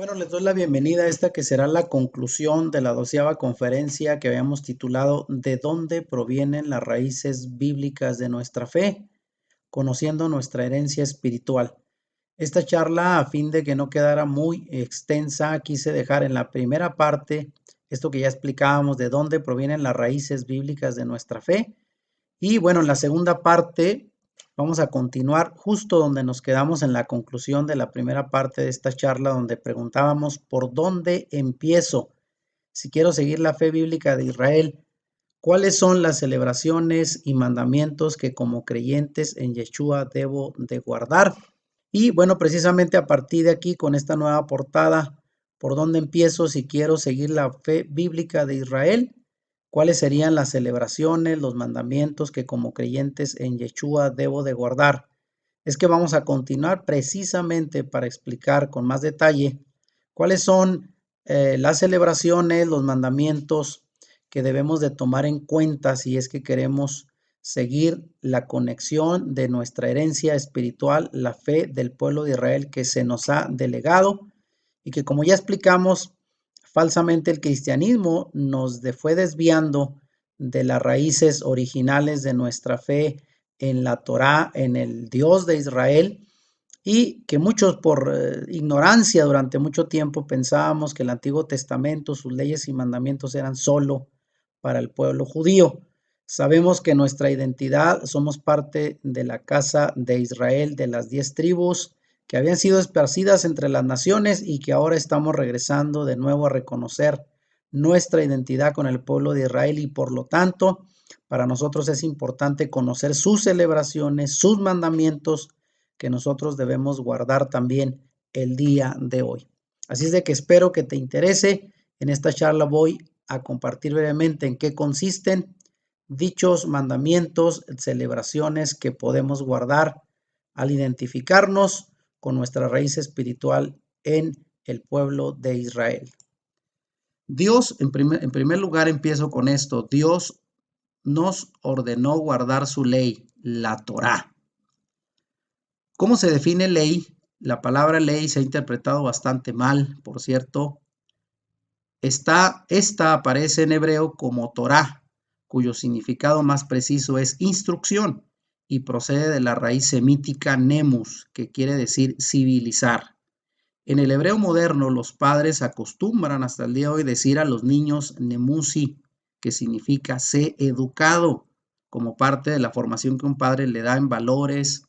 Bueno, les doy la bienvenida a esta que será la conclusión de la 12ª conferencia que habíamos titulado ¿De dónde provienen las raíces bíblicas de nuestra fe? Conociendo nuestra herencia espiritual. Esta charla, a fin de que no quedara muy extensa, quise dejar en la primera parte esto que ya explicábamos, de dónde provienen las raíces bíblicas de nuestra fe. Y bueno, en la segunda parte vamos a continuar justo donde nos quedamos en la conclusión de la primera parte de esta charla, donde preguntábamos por dónde empiezo. Si quiero seguir la fe bíblica de Israel, ¿cuáles son las celebraciones y mandamientos que como creyentes en Yeshua debo de guardar? Y bueno, precisamente a partir de aquí, con esta nueva portada, ¿por dónde empiezo si quiero seguir la fe bíblica de Israel? ¿Cuáles serían las celebraciones, los mandamientos que como creyentes en Yeshua debo de guardar? Es que vamos a continuar precisamente para explicar con más detalle cuáles son las celebraciones, los mandamientos que debemos de tomar en cuenta si es que queremos seguir la conexión de nuestra herencia espiritual, la fe del pueblo de Israel que se nos ha delegado y que, como ya explicamos, falsamente el cristianismo nos fue desviando de las raíces originales de nuestra fe en la Torá, en el Dios de Israel, y que muchos por ignorancia durante mucho tiempo pensábamos que el Antiguo Testamento, sus leyes y mandamientos eran solo para el pueblo judío. Sabemos que nuestra identidad, somos parte de la casa de Israel, de las 10 tribus que habían sido esparcidas entre las naciones y que ahora estamos regresando de nuevo a reconocer nuestra identidad con el pueblo de Israel, y por lo tanto para nosotros es importante conocer sus celebraciones, sus mandamientos que nosotros debemos guardar también el día de hoy. Así es de que espero que te interese. En esta charla voy a compartir brevemente en qué consisten dichos mandamientos, celebraciones que podemos guardar al identificarnos con nuestra raíz espiritual en el pueblo de Israel. Dios, en primer lugar, empiezo con esto. Dios nos ordenó guardar su ley, la Torá. ¿Cómo se define ley? La palabra ley se ha interpretado bastante mal, por cierto. Esta aparece en hebreo como Torá, cuyo significado más preciso es instrucción y procede de la raíz semítica nemus, que quiere decir civilizar. En el hebreo moderno, los padres acostumbran hasta el día de hoy decir a los niños nemusi, que significa sé educado, como parte de la formación que un padre le da en valores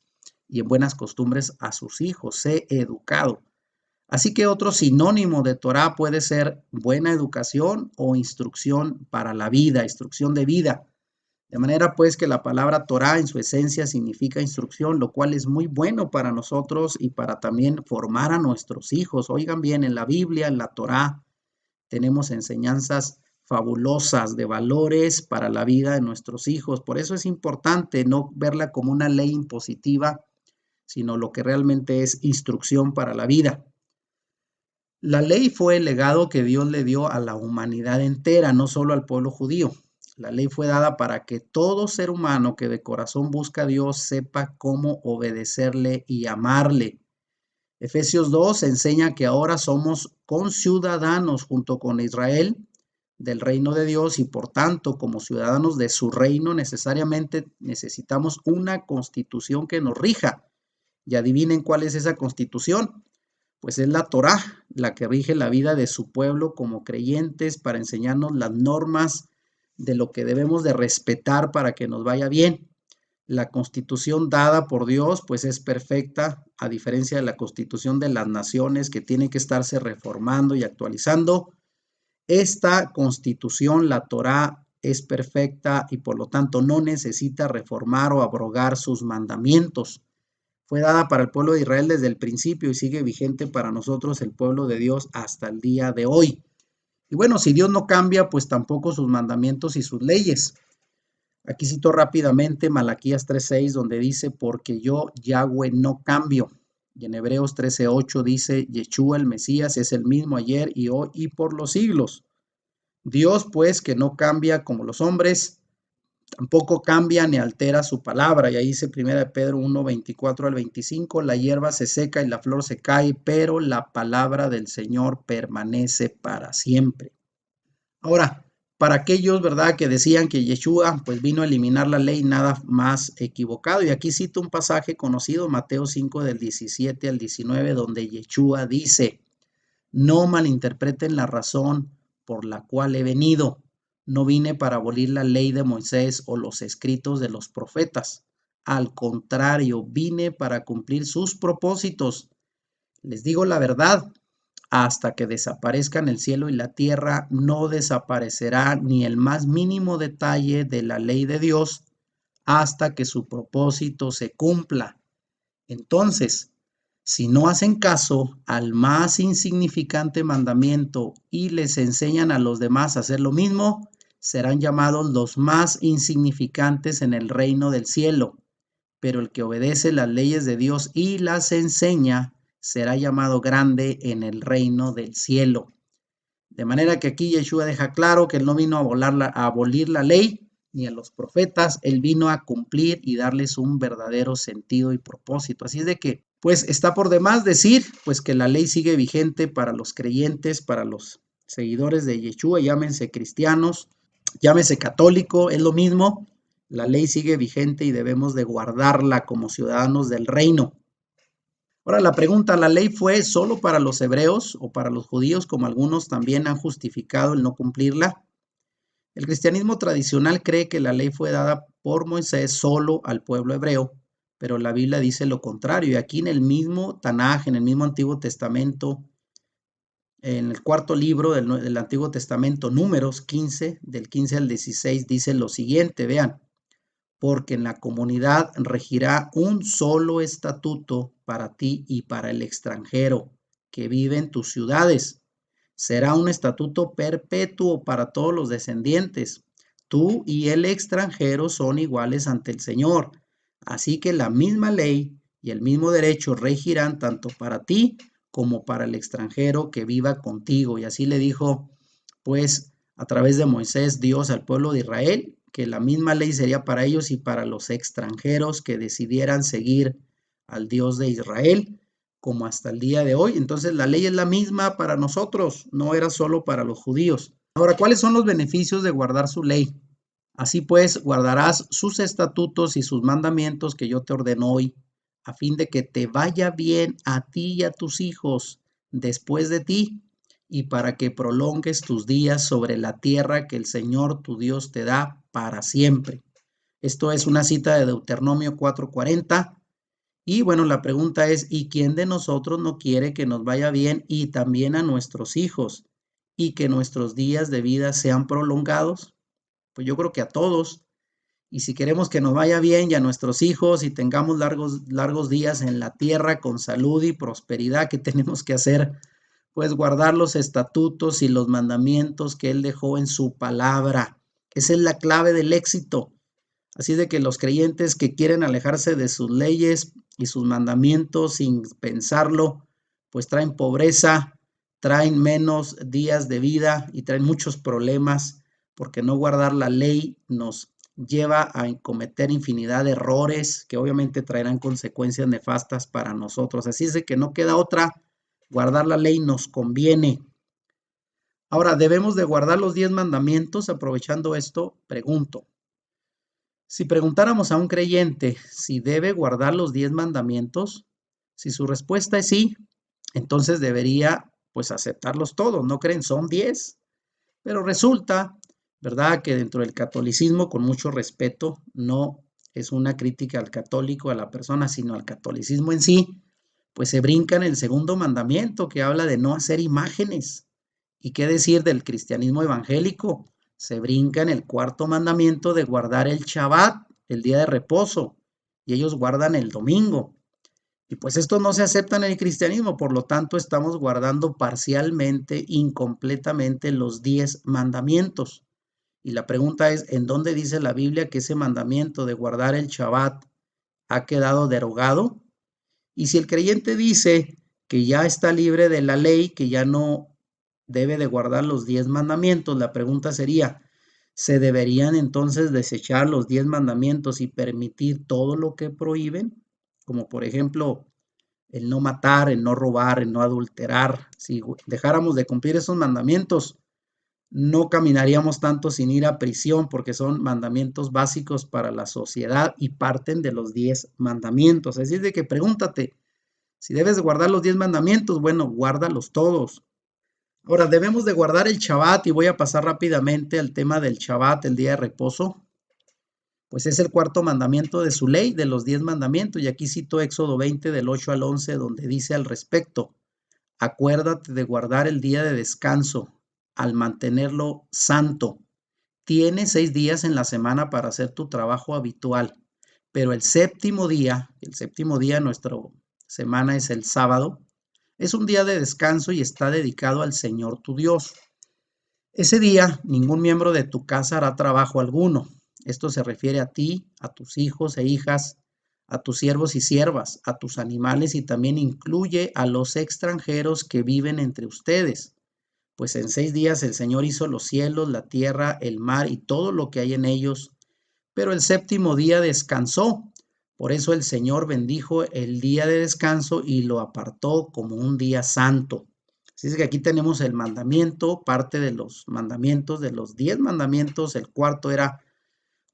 y en buenas costumbres a sus hijos, sé educado. Así que otro sinónimo de Torá puede ser buena educación o instrucción para la vida, instrucción de vida. De manera pues que la palabra Torá en su esencia significa instrucción, lo cual es muy bueno para nosotros y para también formar a nuestros hijos. Oigan bien, en la Biblia, en la Torá, tenemos enseñanzas fabulosas de valores para la vida de nuestros hijos. Por eso es importante no verla como una ley impositiva, sino lo que realmente es instrucción para la vida. La ley fue el legado que Dios le dio a la humanidad entera, no solo al pueblo judío. La ley fue dada para que todo ser humano que de corazón busca a Dios sepa cómo obedecerle y amarle. Efesios 2 enseña que ahora somos conciudadanos junto con Israel del reino de Dios, y por tanto, como ciudadanos de su reino, necesariamente necesitamos una constitución que nos rija. Y adivinen cuál es esa constitución. Pues es la Torá, la que rige la vida de su pueblo como creyentes, para enseñarnos las normas de lo que debemos de respetar para que nos vaya bien. La constitución dada por Dios pues es perfecta, a diferencia de la constitución de las naciones, que tiene que estarse reformando y actualizando. Esta constitución, la Torá, es perfecta y por lo tanto no necesita reformar o abrogar sus mandamientos. Fue dada para el pueblo de Israel desde el principio y sigue vigente para nosotros, el pueblo de Dios, hasta el día de hoy. Y bueno, si Dios no cambia, pues tampoco sus mandamientos y sus leyes. Aquí cito rápidamente Malaquías 3:6, donde dice, porque yo, Yahweh, no cambio. Y en Hebreos 13:8 dice, Yeshua el Mesías es el mismo ayer y hoy y por los siglos. Dios, pues, que no cambia como los hombres, Tampoco cambia ni altera su palabra. Y ahí dice 1 Pedro 1, 24 al 25, la hierba se seca y la flor se cae, pero la palabra del Señor permanece para siempre. Ahora, para aquellos, ¿verdad?, que decían que Yeshua pues vino a eliminar la ley, nada más equivocado. Y aquí cito un pasaje conocido, Mateo 5 del 17 al 19, donde Yeshua dice: no malinterpreten la razón por la cual he venido. No vine para abolir la ley de Moisés o los escritos de los profetas. Al contrario, vine para cumplir sus propósitos. Les digo la verdad, hasta que desaparezcan el cielo y la tierra, no desaparecerá ni el más mínimo detalle de la ley de Dios hasta que su propósito se cumpla. Entonces, si no hacen caso al más insignificante mandamiento y les enseñan a los demás a hacer lo mismo, serán llamados los más insignificantes en el reino del cielo. Pero el que obedece las leyes de Dios y las enseña, será llamado grande en el reino del cielo. De manera que aquí Yeshua deja claro que él no vino a abolir la ley ni a los profetas, él vino a cumplir y darles un verdadero sentido y propósito. Así es de que, pues está por demás decir, pues que la ley sigue vigente para los creyentes, para los seguidores de Yeshua, llámense cristianos, llámese católico, es lo mismo. La ley sigue vigente y debemos de guardarla como ciudadanos del reino. Ahora la pregunta, ¿la ley fue solo para los hebreos o para los judíos, como algunos también han justificado el no cumplirla? El cristianismo tradicional cree que la ley fue dada por Moisés solo al pueblo hebreo, pero la Biblia dice lo contrario. Y aquí en el mismo Tanaj, en el mismo Antiguo Testamento, en el cuarto libro del Antiguo Testamento, Números 15, del 15 al 16, dice lo siguiente, vean: porque en la comunidad regirá un solo estatuto para ti y para el extranjero que vive en tus ciudades. Será un estatuto perpetuo para todos los descendientes. Tú y el extranjero son iguales ante el Señor. Así que la misma ley y el mismo derecho regirán tanto para ti como para el extranjero que viva contigo. Y así le dijo, pues, a través de Moisés, Dios al pueblo de Israel, que la misma ley sería para ellos y para los extranjeros que decidieran seguir al Dios de Israel, como hasta el día de hoy. Entonces la ley es la misma para nosotros, no era solo para los judíos. Ahora, ¿cuáles son los beneficios de guardar su ley? Así pues, guardarás sus estatutos y sus mandamientos que yo te ordeno hoy, a fin de que te vaya bien a ti y a tus hijos después de ti, y para que prolongues tus días sobre la tierra que el Señor tu Dios te da para siempre. Esto es una cita de Deuteronomio 4:40. Y bueno, la pregunta es, ¿y quién de nosotros no quiere que nos vaya bien y también a nuestros hijos y que nuestros días de vida sean prolongados? Pues yo creo que a todos. Y si queremos que nos vaya bien y a nuestros hijos y tengamos largos días en la tierra con salud y prosperidad, ¿qué tenemos que hacer? Pues guardar los estatutos y los mandamientos que Él dejó en su palabra. Esa es la clave del éxito. Así de que los creyentes que quieren alejarse de sus leyes y sus mandamientos sin pensarlo, pues traen pobreza, traen menos días de vida y traen muchos problemas, porque no guardar la ley nos lleva a cometer infinidad de errores que obviamente traerán consecuencias nefastas para nosotros. Así es de que no queda otra, guardar la ley nos conviene. Ahora, ¿debemos de guardar los 10 mandamientos? Aprovechando esto, pregunto, si preguntáramos a un creyente si debe guardar los 10 mandamientos, si su respuesta es sí, entonces debería pues aceptarlos todos, ¿no creen? Son 10. Pero resulta, ¿verdad?, que dentro del catolicismo, con mucho respeto, no es una crítica al católico, a la persona, sino al catolicismo en sí, pues se brincan el segundo mandamiento que habla de no hacer imágenes. ¿Y qué decir del cristianismo evangélico? Se brincan el cuarto mandamiento de guardar el Shabbat, el día de reposo, y ellos guardan el domingo. Y pues esto no se acepta en el cristianismo, por lo tanto estamos guardando parcialmente, incompletamente los 10 mandamientos. Y la pregunta es, ¿en dónde dice la Biblia que ese mandamiento de guardar el Shabbat ha quedado derogado? Y si el creyente dice que ya está libre de la ley, que ya no debe de guardar los 10 mandamientos, la pregunta sería, ¿Se deberían entonces desechar los 10 mandamientos y permitir todo lo que prohíben? Como por ejemplo, el no matar, el no robar, el no adulterar. Si dejáramos de cumplir esos mandamientos, no caminaríamos tanto sin ir a prisión porque son mandamientos básicos para la sociedad y parten de los 10 mandamientos. Así es de que pregúntate, si debes de guardar los 10 mandamientos, bueno, guárdalos todos. Ahora, debemos de guardar el Shabbat y voy a pasar rápidamente al tema del Shabbat, el día de reposo, pues es el cuarto mandamiento de su ley, de los 10 mandamientos. Y aquí cito Éxodo 20 del 8 al 11, donde dice al respecto, acuérdate de guardar el día de descanso al mantenerlo santo. Tienes 6 días en la semana para hacer tu trabajo habitual, pero el séptimo día, nuestra semana es el sábado, es un día de descanso y está dedicado al Señor tu Dios. Ese día ningún miembro de tu casa hará trabajo alguno. Esto se refiere a ti, a tus hijos e hijas, a tus siervos y siervas, a tus animales y también incluye a los extranjeros que viven entre ustedes. Pues en 6 días el Señor hizo los cielos, la tierra, el mar y todo lo que hay en ellos, pero el séptimo día descansó. Por eso el Señor bendijo el día de descanso y lo apartó como un día santo. Así es que aquí tenemos el mandamiento, parte de los mandamientos, de los 10 mandamientos. El cuarto era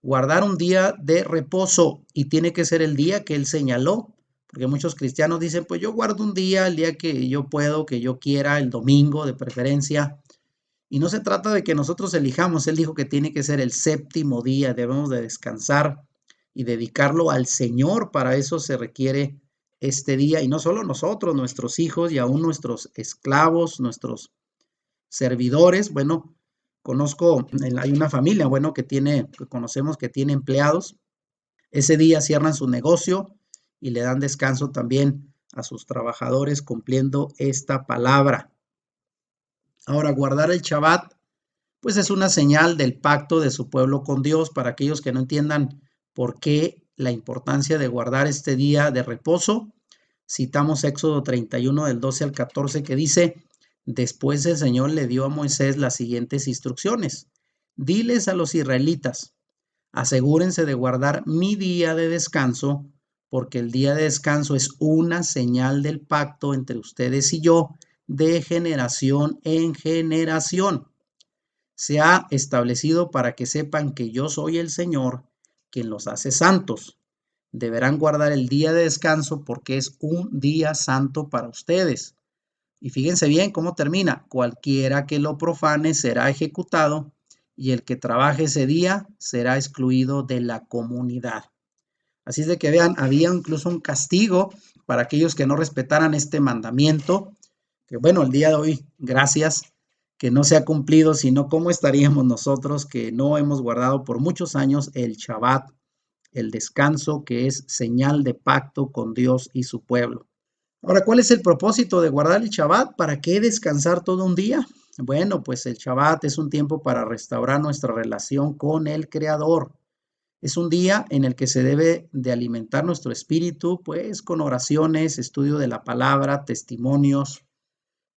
guardar un día de reposo y tiene que ser el día que Él señaló. Porque muchos cristianos dicen, pues yo guardo un día, el día que yo puedo, que yo quiera, el domingo de preferencia. Y no se trata de que nosotros elijamos, Él dijo que tiene que ser el séptimo día, debemos de descansar y dedicarlo al Señor, para eso se requiere este día, y no solo nosotros, nuestros hijos y aún nuestros esclavos, nuestros servidores. Bueno, hay una familia, bueno, que conocemos que tiene empleados, ese día cierran su negocio y le dan descanso también a sus trabajadores cumpliendo esta palabra. Ahora, guardar el Shabbat pues es una señal del pacto de su pueblo con Dios. Para aquellos que no entiendan por qué la importancia de guardar este día de reposo, citamos Éxodo 31 del 12 al 14 que dice, después el Señor le dio a Moisés las siguientes instrucciones. Diles a los israelitas, asegúrense de guardar mi día de descanso, porque el día de descanso es una señal del pacto entre ustedes y yo de generación en generación. Se ha establecido para que sepan que yo soy el Señor, quien los hace santos. Deberán guardar el día de descanso porque es un día santo para ustedes. Y fíjense bien cómo termina. Cualquiera que lo profane será ejecutado y el que trabaje ese día será excluido de la comunidad. Así es de que vean, había incluso un castigo para aquellos que no respetaran este mandamiento, que bueno, el día de hoy, gracias, que no se ha cumplido, sino cómo estaríamos nosotros que no hemos guardado por muchos años el Shabbat, el descanso que es señal de pacto con Dios y su pueblo. Ahora, ¿cuál es el propósito de guardar el Shabbat? ¿Para qué descansar todo un día? Bueno, pues el Shabbat es un tiempo para restaurar nuestra relación con el Creador. Es un día en el que se debe de alimentar nuestro espíritu, pues con oraciones, estudio de la palabra, testimonios,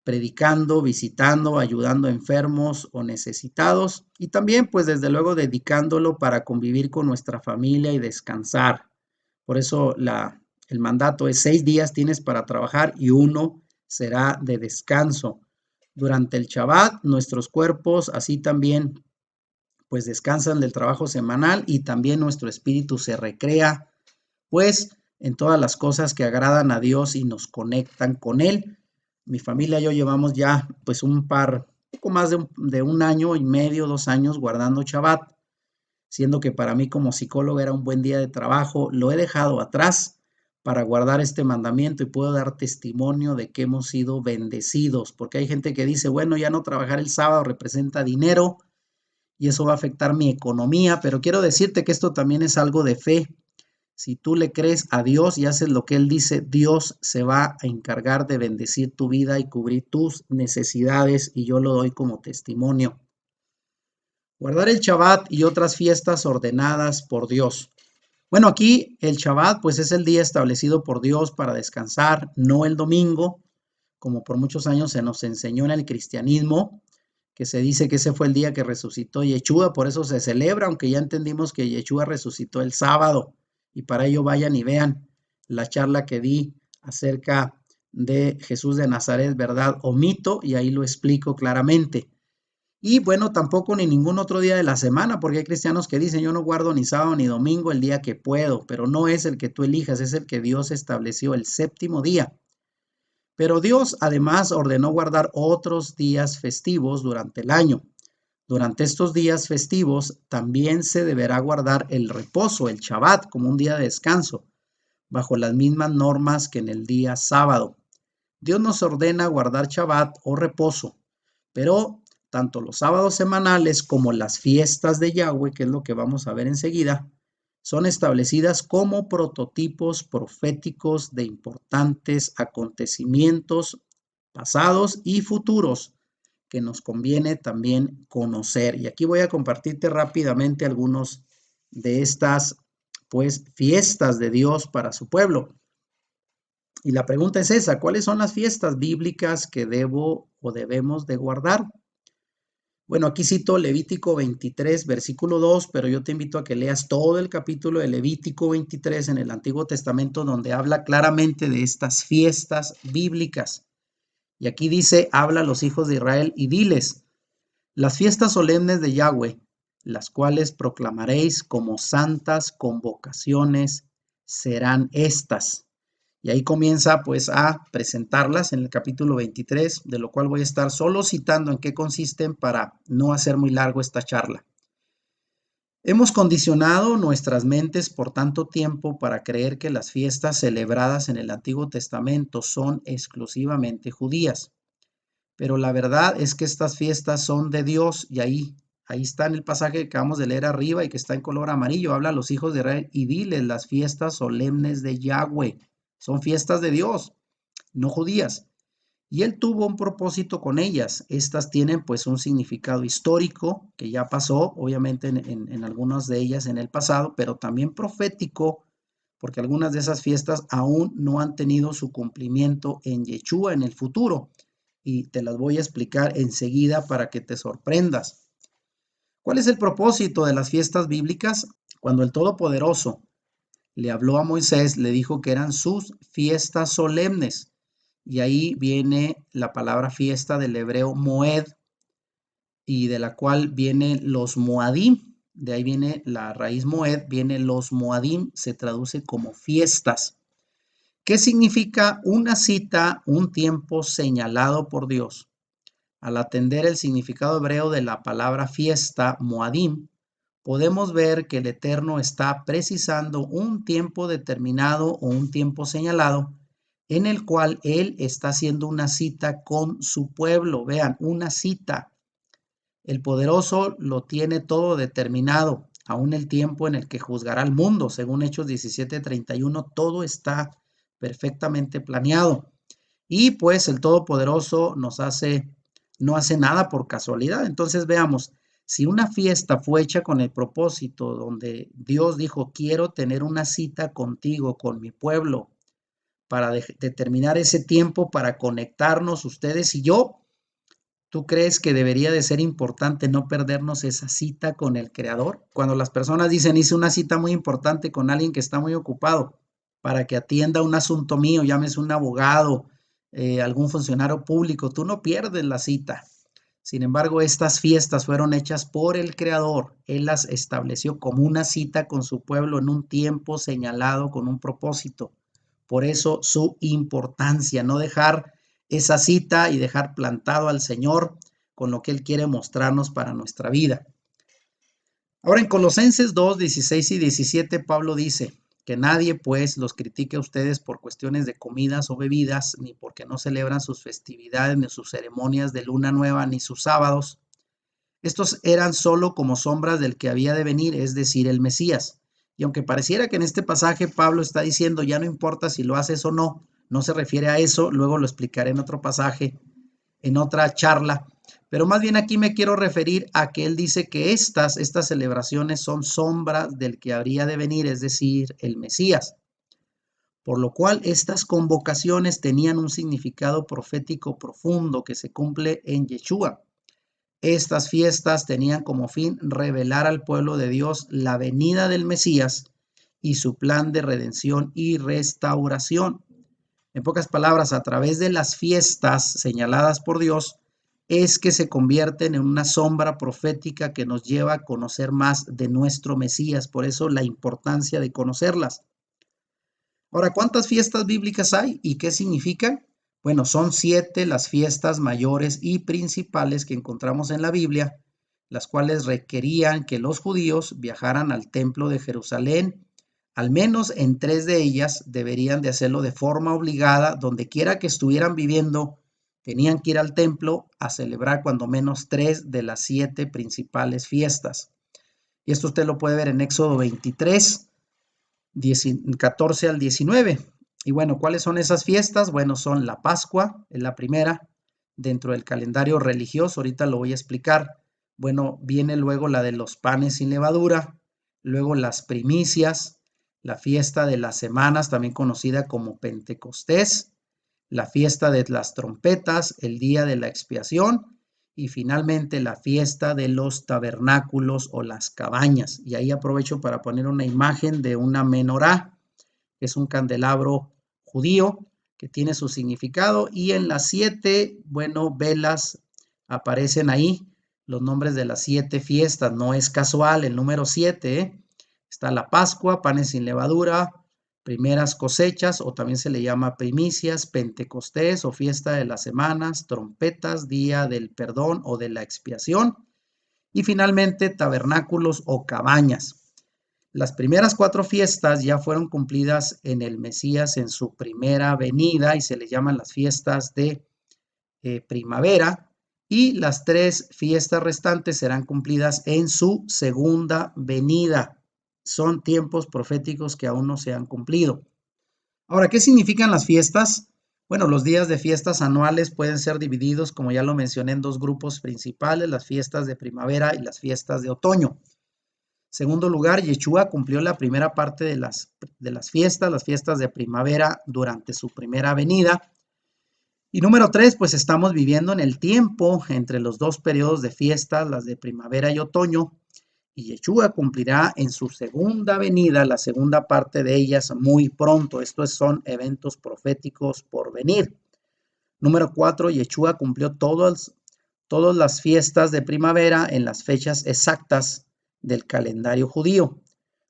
predicando, visitando, ayudando a enfermos o necesitados y también pues desde luego dedicándolo para convivir con nuestra familia y descansar. Por eso el mandato es 6 días tienes para trabajar y uno será de descanso. Durante el Shabbat, nuestros cuerpos así también pues descansan del trabajo semanal y también nuestro espíritu se recrea pues en todas las cosas que agradan a Dios y nos conectan con Él. Mi familia y yo llevamos ya pues poco más de un año y medio, 2 años guardando Shabbat, siendo que para mí como psicólogo era un buen día de trabajo. Lo he dejado atrás para guardar este mandamiento y puedo dar testimonio de que hemos sido bendecidos, porque hay gente que dice, bueno, ya no trabajar el sábado representa dinero y eso va a afectar mi economía, pero quiero decirte que esto también es algo de fe. Si tú le crees a Dios y haces lo que Él dice, Dios se va a encargar de bendecir tu vida y cubrir tus necesidades y yo lo doy como testimonio. Guardar el Shabbat y otras fiestas ordenadas por Dios. Bueno, aquí el Shabbat pues es el día establecido por Dios para descansar, no el domingo, como por muchos años se nos enseñó en el cristianismo. que se dice que ese fue el día que resucitó Yeshua, por eso se celebra, aunque ya entendimos que Yeshua resucitó el sábado. Y para ello vayan y vean la charla que di acerca de Jesús de Nazaret, verdad o mito, y ahí lo explico claramente. Y bueno, tampoco ni ningún otro día de la semana, porque hay cristianos que dicen, yo no guardo ni sábado ni domingo el día que puedo, pero no es el que tú elijas, es el que Dios estableció, el séptimo día. Pero Dios además ordenó guardar otros días festivos durante el año. Durante estos días festivos también se deberá guardar el reposo, el Shabbat, como un día de descanso, bajo las mismas normas que en el día sábado. Dios nos ordena guardar Shabbat o reposo, pero tanto los sábados semanales como las fiestas de Yahweh, que es lo que vamos a ver enseguida, son establecidas como prototipos proféticos de importantes acontecimientos pasados y futuros que nos conviene también conocer. Y aquí voy a compartirte rápidamente algunos de estas pues fiestas de Dios para su pueblo. Y la pregunta es esa, ¿cuáles son las fiestas bíblicas que debo o debemos de guardar? Bueno, aquí cito Levítico 23, versículo 2, pero yo te invito a que leas todo el capítulo de Levítico 23 en el Antiguo Testamento, donde habla claramente de estas fiestas bíblicas. Y aquí dice, habla a los hijos de Israel y diles, las fiestas solemnes de Yahweh, las cuales proclamaréis como santas convocaciones, serán estas. Y ahí comienza pues a presentarlas en el capítulo 23, de lo cual voy a estar solo citando en qué consisten para no hacer muy largo esta charla. Hemos condicionado nuestras mentes por tanto tiempo para creer que las fiestas celebradas en el Antiguo Testamento son exclusivamente judías. Pero la verdad es que estas fiestas son de Dios y ahí está en el pasaje que acabamos de leer arriba y que está en color amarillo. Habla a los hijos de Israel y diles las fiestas solemnes de Yahweh. Son fiestas de Dios, no judías. Y él tuvo un propósito con ellas. Estas tienen pues un significado histórico que ya pasó, obviamente en algunas de ellas en el pasado, pero también profético, porque algunas de esas fiestas aún no han tenido su cumplimiento en Yeshua en el futuro. Y te las voy a explicar enseguida para que te sorprendas. ¿Cuál es el propósito de las fiestas bíblicas? Cuando el Todopoderoso le habló a Moisés, le dijo que eran sus fiestas solemnes. Y ahí viene la palabra fiesta del hebreo moed, y de la cual vienen los moadim. De ahí viene la raíz moed, viene los moadim, se traduce como fiestas. ¿Qué significa una cita, un tiempo señalado por Dios? Al atender el significado hebreo de la palabra fiesta, moadim, podemos ver que el Eterno está precisando un tiempo determinado o un tiempo señalado en el cual Él está haciendo una cita con su pueblo. Vean, una cita. El poderoso lo tiene todo determinado, aún el tiempo en el que juzgará al mundo. Según Hechos 17:31, todo está perfectamente planeado. Y pues el Todopoderoso no hace nada por casualidad. Entonces veamos, si una fiesta fue hecha con el propósito donde Dios dijo, quiero tener una cita contigo, con mi pueblo, para determinar ese tiempo para conectarnos ustedes y yo, ¿tú crees que debería de ser importante no perdernos esa cita con el Creador? Cuando las personas dicen, hice una cita muy importante con alguien que está muy ocupado para que atienda un asunto mío, llámese un abogado, algún funcionario público, tú no pierdes la cita. Sin embargo, estas fiestas fueron hechas por el Creador. Él las estableció como una cita con su pueblo en un tiempo señalado con un propósito. Por eso su importancia, no dejar esa cita y dejar plantado al Señor con lo que Él quiere mostrarnos para nuestra vida. Ahora en Colosenses 2, 16 y 17, Pablo dice que nadie pues los critique a ustedes por cuestiones de comidas o bebidas, ni porque no celebran sus festividades, ni sus ceremonias de luna nueva, ni sus sábados. Estos eran solo como sombras del que había de venir, es decir, el Mesías. Y aunque pareciera que en este pasaje Pablo está diciendo ya no importa si lo haces o no, no se refiere a eso, luego lo explicaré en otro pasaje, en otra charla, pero más bien aquí me quiero referir a que él dice que estas celebraciones son sombras del que habría de venir, es decir, el Mesías. Por lo cual estas convocaciones tenían un significado profético profundo que se cumple en Yeshua. Estas fiestas tenían como fin revelar al pueblo de Dios la venida del Mesías y su plan de redención y restauración. En pocas palabras, a través de las fiestas señaladas por Dios, es que se convierten en una sombra profética que nos lleva a conocer más de nuestro Mesías. Por eso la importancia de conocerlas. Ahora, ¿cuántas fiestas bíblicas hay y qué significan? Bueno, son 7 las fiestas mayores y principales que encontramos en la Biblia, las cuales requerían que los judíos viajaran al templo de Jerusalén. Al menos en 3 de ellas deberían de hacerlo de forma obligada, donde quiera que estuvieran viviendo, tenían que ir al templo a celebrar cuando menos 3 de las 7 principales fiestas. Y esto usted lo puede ver en Éxodo 23, 14 al 19. Y bueno, ¿cuáles son esas fiestas? Bueno, son la Pascua, es la primera, dentro del calendario religioso, ahorita lo voy a explicar. Bueno, viene luego la de los panes sin levadura, luego las primicias, la fiesta de las semanas, también conocida como Pentecostés, la fiesta de las trompetas, el día de la expiación y finalmente la fiesta de los tabernáculos o las cabañas. Y ahí aprovecho para poner una imagen de una menorá, que es un candelabro judío que tiene su significado, y en las 7, bueno, velas aparecen ahí los nombres de las 7 fiestas. No es casual el número 7, ¿eh? Está la Pascua, panes sin levadura, primeras cosechas, o también se le llama primicias, Pentecostés o fiesta de las semanas, trompetas, día del perdón o de la expiación, y finalmente tabernáculos o cabañas. Las primeras 4 fiestas ya fueron cumplidas en el Mesías en su primera venida y se le llaman las fiestas de primavera, y las 3 fiestas restantes serán cumplidas en su segunda venida. Son tiempos proféticos que aún no se han cumplido. Ahora, ¿qué significan las fiestas? Bueno, los días de fiestas anuales pueden ser divididos, como ya lo mencioné, en 2 grupos principales, las fiestas de primavera y las fiestas de otoño. Segundo lugar, Yeshua cumplió la primera parte de las fiestas de primavera durante su primera venida. Y número 3, pues estamos viviendo en el tiempo entre los 2 periodos de fiestas, las de primavera y otoño, y Yeshua cumplirá en su segunda venida, la segunda parte de ellas muy pronto. Estos son eventos proféticos por venir. Número 4, Yeshua cumplió todas las fiestas de primavera en las fechas exactas del calendario judío.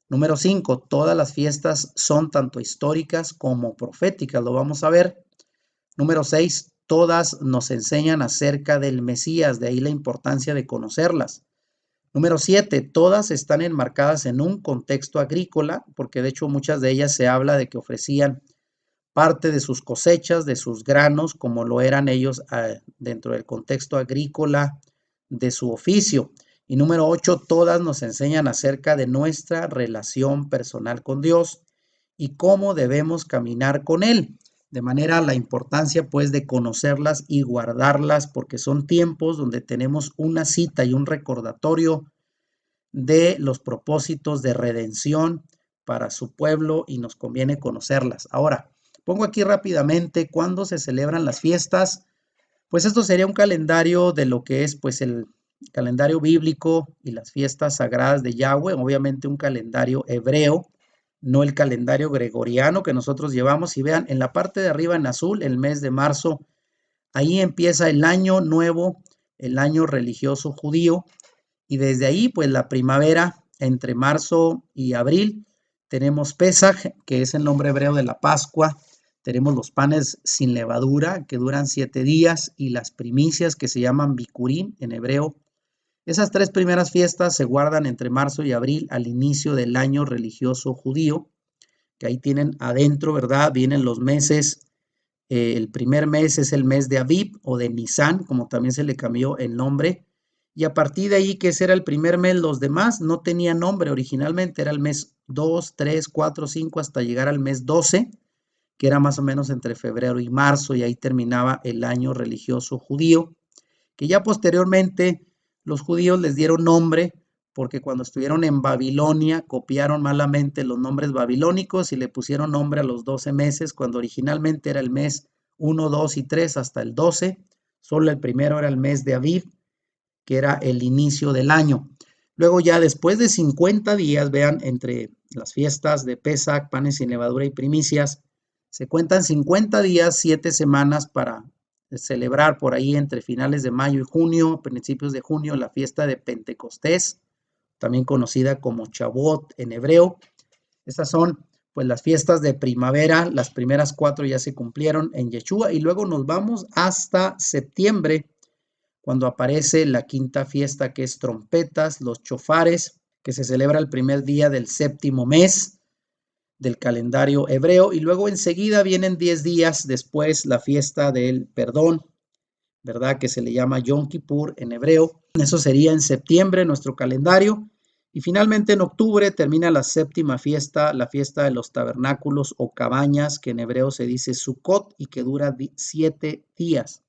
Número 5, todas las fiestas son tanto históricas como proféticas, lo vamos a ver. Número 6, todas nos enseñan acerca del Mesías, de ahí la importancia de conocerlas. Número 7, todas están enmarcadas en un contexto agrícola, porque de hecho muchas de ellas se habla de que ofrecían parte de sus cosechas, de sus granos, como lo eran ellos dentro del contexto agrícola de su oficio. Y número 8, todas nos enseñan acerca de nuestra relación personal con Dios y cómo debemos caminar con Él. De manera la importancia pues de conocerlas y guardarlas, porque son tiempos donde tenemos una cita y un recordatorio de los propósitos de redención para su pueblo y nos conviene conocerlas. Ahora, pongo aquí rápidamente cuándo se celebran las fiestas. Pues esto sería un calendario de lo que es pues el calendario bíblico y las fiestas sagradas de Yahweh, obviamente un calendario hebreo, no el calendario gregoriano que nosotros llevamos. Y vean, en la parte de arriba en azul, el mes de marzo, ahí empieza el año nuevo, el año religioso judío, y desde ahí, pues la primavera, entre marzo y abril, tenemos Pesaj, que es el nombre hebreo de la Pascua. Tenemos los panes sin levadura, que duran 7 días, y las primicias, que se llaman Bikurim en hebreo. Esas 3 primeras fiestas se guardan entre marzo y abril, al inicio del año religioso judío, que ahí tienen adentro, ¿verdad? Vienen los meses. El primer mes es el mes de Aviv o de Nisan, como también se le cambió el nombre. Y a partir de ahí, que ese era el primer mes, los demás no tenían nombre originalmente. Era el mes 2, 3, 4, 5, hasta llegar al mes 12, que era más o menos entre febrero y marzo, y ahí terminaba el año religioso judío, que ya posteriormente los judíos les dieron nombre, porque cuando estuvieron en Babilonia copiaron malamente los nombres babilónicos y le pusieron nombre a los 12 meses, cuando originalmente era el mes 1, 2 y 3 hasta el 12. Solo el primero era el mes de Aviv. que era el inicio del año. Luego ya después de 50 días, vean, entre las fiestas de Pesach, panes sin levadura y primicias, se cuentan 50 días, 7 semanas para celebrar por ahí entre finales de mayo y junio, principios de junio, la fiesta de Pentecostés, también conocida como Shavuot en hebreo. Estas son pues las fiestas de primavera, las primeras 4 ya se cumplieron en Yeshua y luego nos vamos hasta septiembre, cuando aparece la quinta fiesta que es trompetas, los chofares, que se celebra el primer día del séptimo mes del calendario hebreo y luego enseguida vienen 10 días después la fiesta del perdón, ¿verdad? Que se le llama Yom Kippur en hebreo. Eso sería en septiembre nuestro calendario. Y finalmente en octubre termina la séptima fiesta, la fiesta de los tabernáculos o cabañas, que en hebreo se dice Sukkot y que dura 7 días.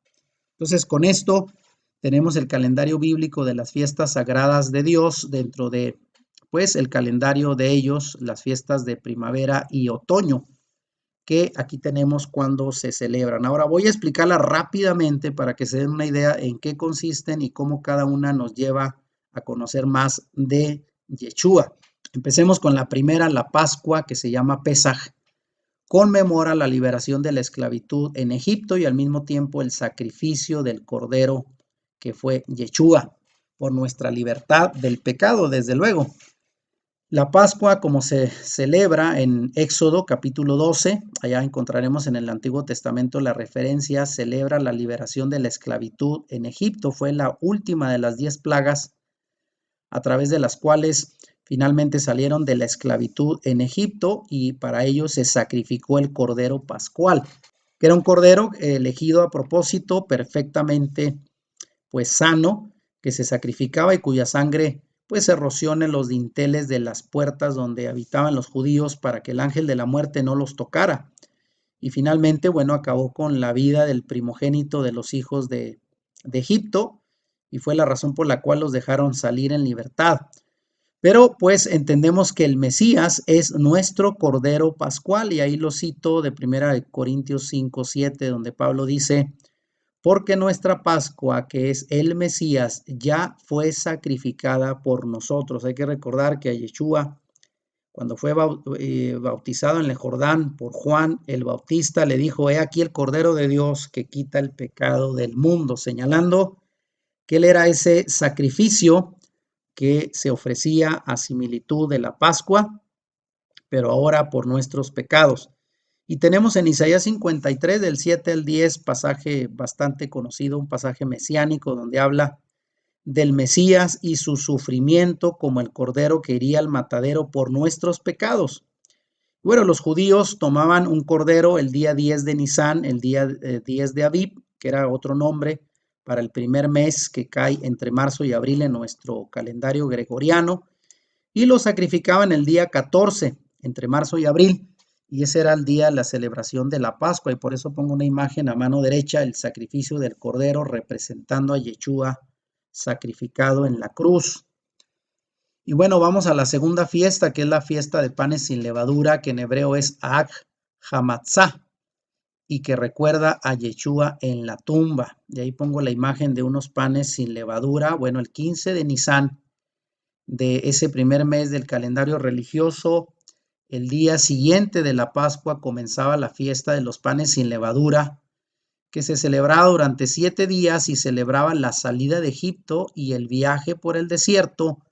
Entonces con esto tenemos el calendario bíblico de las fiestas sagradas de Dios dentro de pues el calendario de ellos, las fiestas de primavera y otoño, que aquí tenemos cuando se celebran. Ahora voy a explicarla rápidamente para que se den una idea en qué consisten y cómo cada una nos lleva a conocer más de Yeshua. Empecemos con la primera, la Pascua, que se llama Pesaj. Conmemora la liberación de la esclavitud en Egipto y al mismo tiempo el sacrificio del cordero que fue Yeshua por nuestra libertad del pecado, desde luego. La Pascua, como se celebra en Éxodo capítulo 12, allá encontraremos en el Antiguo Testamento la referencia, celebra la liberación de la esclavitud en Egipto. Fue la última de las 10 plagas a través de las cuales finalmente salieron de la esclavitud en Egipto y para ello se sacrificó el cordero pascual, que era un cordero elegido a propósito, perfectamente pues sano, que se sacrificaba y cuya sangre pues se roció en los dinteles de las puertas donde habitaban los judíos para que el ángel de la muerte no los tocara. Y finalmente, bueno, acabó con la vida del primogénito de los hijos de Egipto y fue la razón por la cual los dejaron salir en libertad. Pero pues entendemos que el Mesías es nuestro Cordero Pascual y ahí lo cito de 1 Corintios 5:7, donde Pablo dice, porque nuestra Pascua, que es el Mesías, ya fue sacrificada por nosotros. Hay que recordar que a Yeshua, cuando fue bautizado en el Jordán por Juan el Bautista, le dijo, he aquí el Cordero de Dios que quita el pecado del mundo, señalando que él era ese sacrificio que se ofrecía a similitud de la Pascua, pero ahora por nuestros pecados. Y tenemos en Isaías 53, del 7 al 10, pasaje bastante conocido, un pasaje mesiánico donde habla del Mesías y su sufrimiento como el cordero que iría al matadero por nuestros pecados. Bueno, los judíos tomaban un cordero el día 10 de Nisán, el día 10 de Abib, que era otro nombre para el primer mes que cae entre marzo y abril en nuestro calendario gregoriano, y lo sacrificaban el día 14, entre marzo y abril, y ese era el día de la celebración de la Pascua, y por eso pongo una imagen a mano derecha, el sacrificio del cordero representando a Yeshua sacrificado en la cruz. Y bueno, vamos a la segunda fiesta, que es la fiesta de panes sin levadura, que en hebreo es Ag Hamatzah, y que recuerda a Yeshua en la tumba. Y ahí pongo la imagen de unos panes sin levadura. Bueno, el 15 de Nisán de ese primer mes del calendario religioso, el día siguiente de la Pascua comenzaba la fiesta de los panes sin levadura, que se celebraba durante 7 días y celebraba la salida de Egipto y el viaje por el desierto,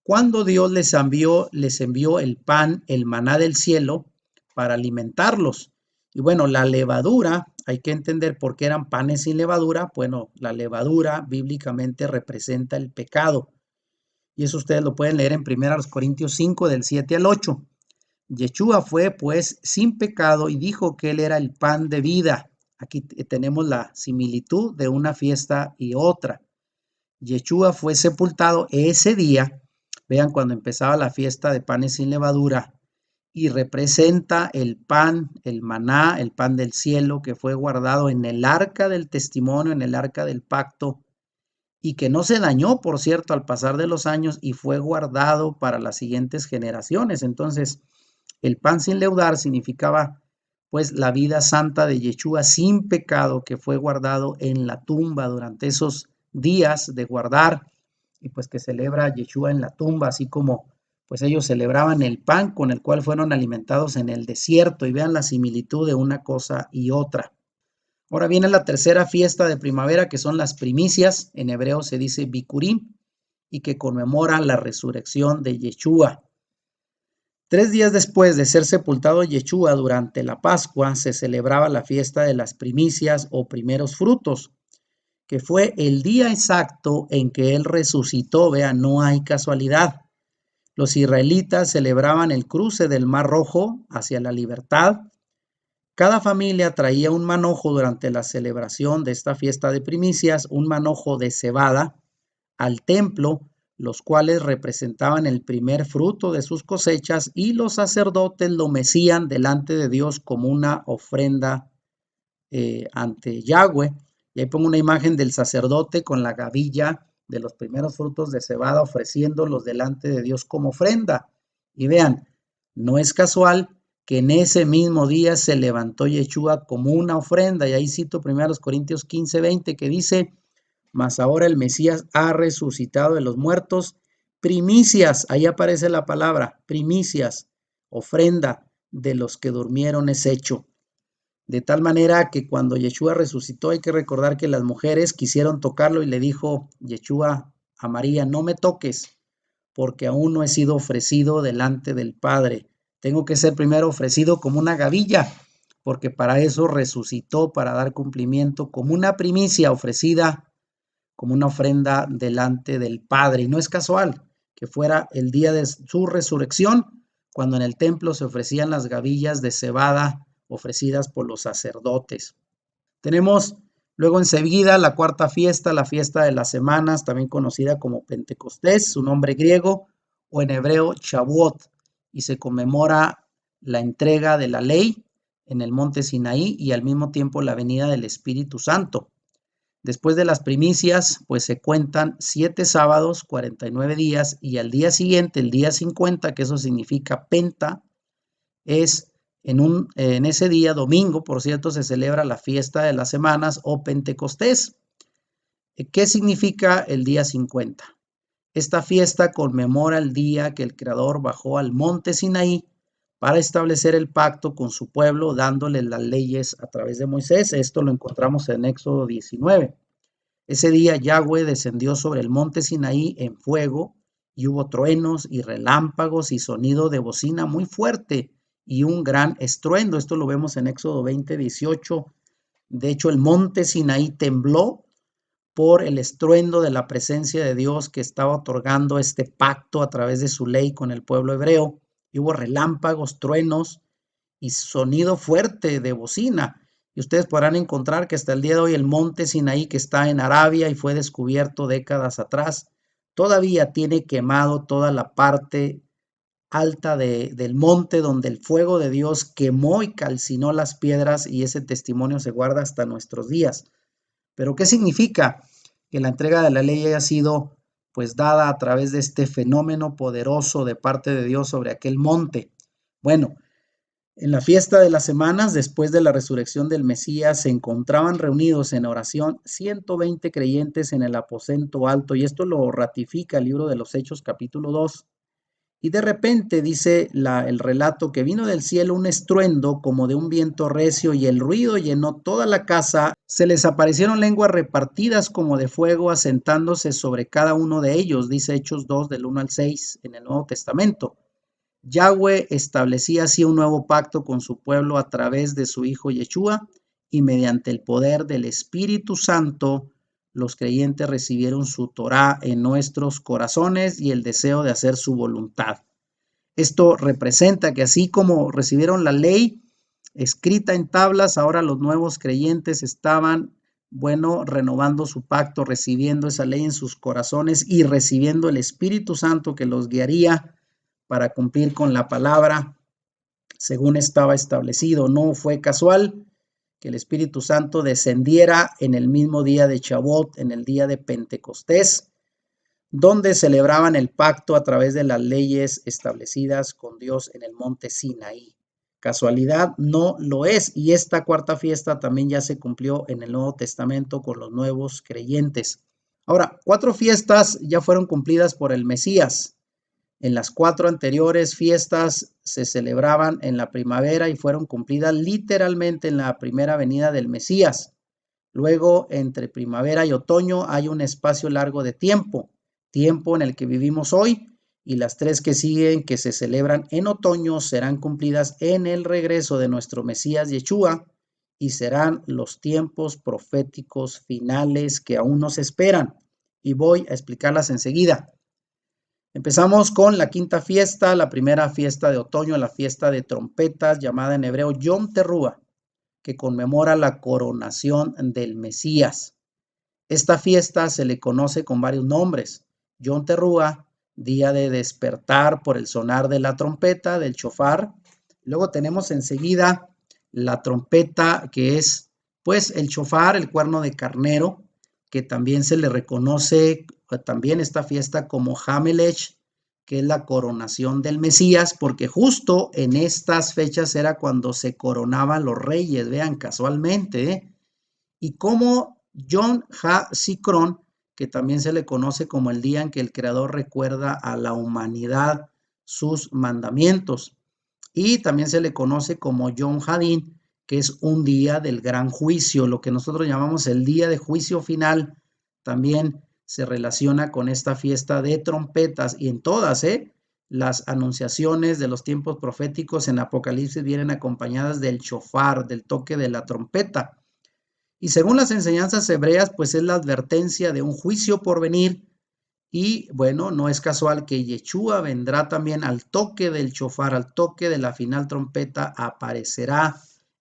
cuando Dios les envió el pan, el maná del cielo, para alimentarlos. Y bueno, la levadura, hay que entender por qué eran panes sin levadura. Bueno, la levadura bíblicamente representa el pecado. Y eso ustedes lo pueden leer en 1 Corintios 5, del 7 al 8. Yeshua fue pues sin pecado y dijo que él era el pan de vida. Aquí tenemos la similitud de una fiesta y otra. Yeshua fue sepultado ese día, vean cuando empezaba la fiesta de panes sin levadura, y representa el pan, el maná, el pan del cielo que fue guardado en el arca del testimonio, en el arca del pacto, y que no se dañó, por cierto, al pasar de los años y fue guardado para las siguientes generaciones. Entonces, el pan sin leudar significaba pues la vida santa de Yeshua sin pecado que fue guardado en la tumba durante esos días de guardar y pues que celebra Yeshua en la tumba, así como pues ellos celebraban el pan con el cual fueron alimentados en el desierto y vean la similitud de una cosa y otra. Ahora viene la tercera fiesta de primavera que son las primicias, en hebreo se dice Bikurim y que conmemora la resurrección de Yeshua. 3 días después de ser sepultado Yeshua durante la Pascua se celebraba la fiesta de las primicias o primeros frutos, que fue el día exacto en que él resucitó. Vean, no hay casualidad. Los israelitas celebraban el cruce del Mar Rojo hacia la libertad. Cada familia traía un manojo durante la celebración de esta fiesta de primicias, un manojo de cebada, al templo, los cuales representaban el primer fruto de sus cosechas, y los sacerdotes lo mecían delante de Dios como una ofrenda ante Yahweh. Y ahí pongo una imagen del sacerdote con la gavilla de los primeros frutos de cebada ofreciéndolos delante de Dios como ofrenda. Y vean, no es casual que en ese mismo día se levantó Yeshua como una ofrenda. Y ahí cito 1 Corintios 15:20 que dice: mas ahora el Mesías ha resucitado de los muertos, primicias, ahí aparece la palabra, primicias, ofrenda de los que durmieron es hecho. De tal manera que cuando Yeshua resucitó, hay que recordar que las mujeres quisieron tocarlo y le dijo Yeshua a María: no me toques, porque aún no he sido ofrecido delante del Padre. Tengo que ser primero ofrecido como una gavilla, porque para eso resucitó, para dar cumplimiento, como una primicia ofrecida como una ofrenda delante del Padre. Y no es casual que fuera el día de su resurrección, cuando en el templo se ofrecían las gavillas de cebada ofrecidas por los sacerdotes. Tenemos luego enseguida la cuarta fiesta, la fiesta de las semanas, también conocida como Pentecostés, su nombre griego, o en hebreo Shavuot, y se conmemora la entrega de la ley en el monte Sinaí y al mismo tiempo la venida del Espíritu Santo. Después de las primicias, pues se cuentan 7 sábados, 49 días, y al día siguiente, el día 50, que eso significa penta, es en ese día, domingo, por cierto, se celebra la fiesta de las semanas o Pentecostés. ¿Qué significa el día 50? Esta fiesta conmemora el día que el Creador bajó al monte Sinaí para establecer el pacto con su pueblo, dándole las leyes a través de Moisés. Esto lo encontramos en Éxodo 19. Ese día Yahweh descendió sobre el monte Sinaí en fuego, y hubo truenos y relámpagos y sonido de bocina muy fuerte y un gran estruendo. Esto lo vemos en Éxodo 20:18. De hecho, el monte Sinaí tembló por el estruendo de la presencia de Dios que estaba otorgando este pacto a través de su ley con el pueblo hebreo. Y hubo relámpagos, truenos y sonido fuerte de bocina. Y ustedes podrán encontrar que hasta el día de hoy el monte Sinaí, que está en Arabia y fue descubierto décadas atrás, todavía tiene quemado toda la parte alta del monte donde el fuego de Dios quemó y calcinó las piedras, y ese testimonio se guarda hasta nuestros días. Pero ¿qué significa que la entrega de la ley haya sido pues dada a través de este fenómeno poderoso de parte de Dios sobre aquel monte? Bueno, en la fiesta de las semanas, después de la resurrección del Mesías, se encontraban reunidos en oración 120 creyentes en el aposento alto, y esto lo ratifica el libro de los Hechos capítulo 2. Y de repente dice el relato que vino del cielo un estruendo como de un viento recio, y el ruido llenó toda la casa. Se les aparecieron lenguas repartidas como de fuego, asentándose sobre cada uno de ellos, dice Hechos 2 del 1 al 6 en el Nuevo Testamento. Yahweh establecía así un nuevo pacto con su pueblo a través de su Hijo Yeshua, y mediante el poder del Espíritu Santo, los creyentes recibieron su Torá en nuestros corazones y el deseo de hacer su voluntad. Esto representa que así como recibieron la ley escrita en tablas, ahora los nuevos creyentes estaban, renovando su pacto, recibiendo esa ley en sus corazones y recibiendo el Espíritu Santo que los guiaría para cumplir con la palabra según estaba establecido. No fue casual que el Espíritu Santo descendiera en el mismo día de Shavuot, en el día de Pentecostés, donde celebraban el pacto a través de las leyes establecidas con Dios en el monte Sinaí. Casualidad no lo es, y esta cuarta fiesta también ya se cumplió en el Nuevo Testamento con los nuevos creyentes. Ahora, 4 fiestas ya fueron cumplidas por el Mesías. En las 4 anteriores fiestas se celebraban en la primavera y fueron cumplidas literalmente en la primera venida del Mesías. Luego, entre primavera y otoño hay un espacio largo de tiempo, tiempo en el que vivimos hoy, y las 3 que siguen, que se celebran en otoño, serán cumplidas en el regreso de nuestro Mesías Yeshua y serán los tiempos proféticos finales que aún nos esperan. Y voy a explicarlas enseguida. Empezamos con la quinta fiesta, la primera fiesta de otoño, la fiesta de trompetas, llamada en hebreo Yom Teruah, que conmemora la coronación del Mesías. Esta fiesta se le conoce con varios nombres. Yom Teruah, día de despertar por el sonar de la trompeta, del shofar. Luego tenemos enseguida la trompeta, que es pues el shofar, el cuerno de carnero, que también se le reconoce también esta fiesta como Hamelech, que es la coronación del Mesías, porque justo en estas fechas era cuando se coronaban los reyes, vean, casualmente, ¿eh? Y como Yom HaZikaron, que también se le conoce como el día en que el Creador recuerda a la humanidad sus mandamientos. Y también se le conoce como Yom Hadin, que es un día del gran juicio, lo que nosotros llamamos el día de juicio final. También se relaciona con esta fiesta de trompetas y en todas, las anunciaciones de los tiempos proféticos en Apocalipsis vienen acompañadas del shofar, del toque de la trompeta. Y según las enseñanzas hebreas, pues es la advertencia de un juicio por venir. Y bueno, no es casual que Yeshua vendrá también al toque del shofar, al toque de la final trompeta, aparecerá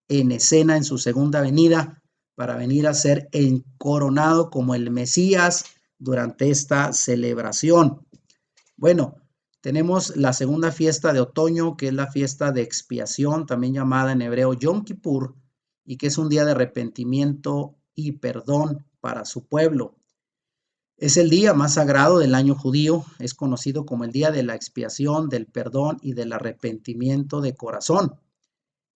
en escena en su segunda venida para venir a ser coronado como el Mesías durante esta celebración. Bueno, tenemos la segunda fiesta de otoño, que es la fiesta de expiación, también llamada en hebreo Yom Kippur, y que es un día de arrepentimiento y perdón para su pueblo. Es el día más sagrado del año judío, es conocido como el día de la expiación, del perdón y del arrepentimiento de corazón.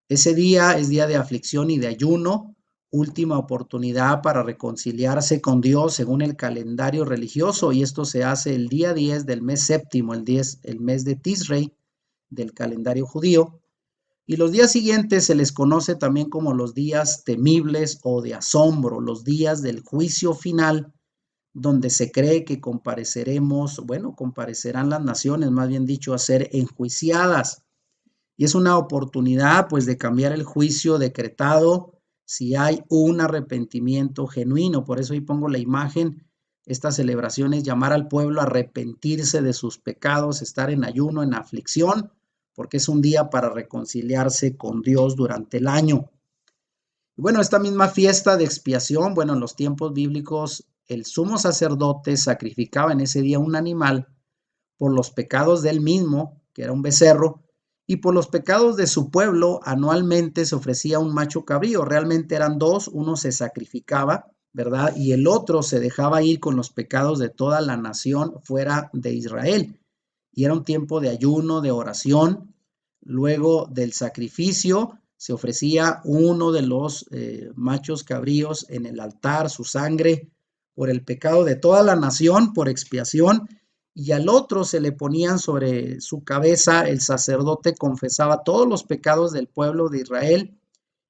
Ese día es día de aflicción y de ayuno, última oportunidad para reconciliarse con Dios según el calendario religioso, y esto se hace el día 10 del mes séptimo, el mes de Tisrei del calendario judío. Y los días siguientes se les conoce también como los días temibles o de asombro, los días del juicio final, donde se cree que comparecerán las naciones, más bien dicho, a ser enjuiciadas. Y es una oportunidad, pues, de cambiar el juicio decretado si hay un arrepentimiento genuino. Por eso ahí pongo la imagen. Esta celebración es llamar al pueblo a arrepentirse de sus pecados, estar en ayuno, en aflicción, porque es un día para reconciliarse con Dios durante el año. Bueno, esta misma fiesta de expiación, bueno, en los tiempos bíblicos, el sumo sacerdote sacrificaba en ese día un animal por los pecados de él mismo, que era un becerro, y por los pecados de su pueblo, anualmente se ofrecía un macho cabrío. Realmente eran dos, uno se sacrificaba, ¿verdad? Y el otro se dejaba ir con los pecados de toda la nación fuera de Israel. Y era un tiempo de ayuno, de oración. Luego del sacrificio se ofrecía uno de los machos cabríos en el altar, su sangre, por el pecado de toda la nación, por expiación, y al otro se le ponían sobre su cabeza, el sacerdote confesaba todos los pecados del pueblo de Israel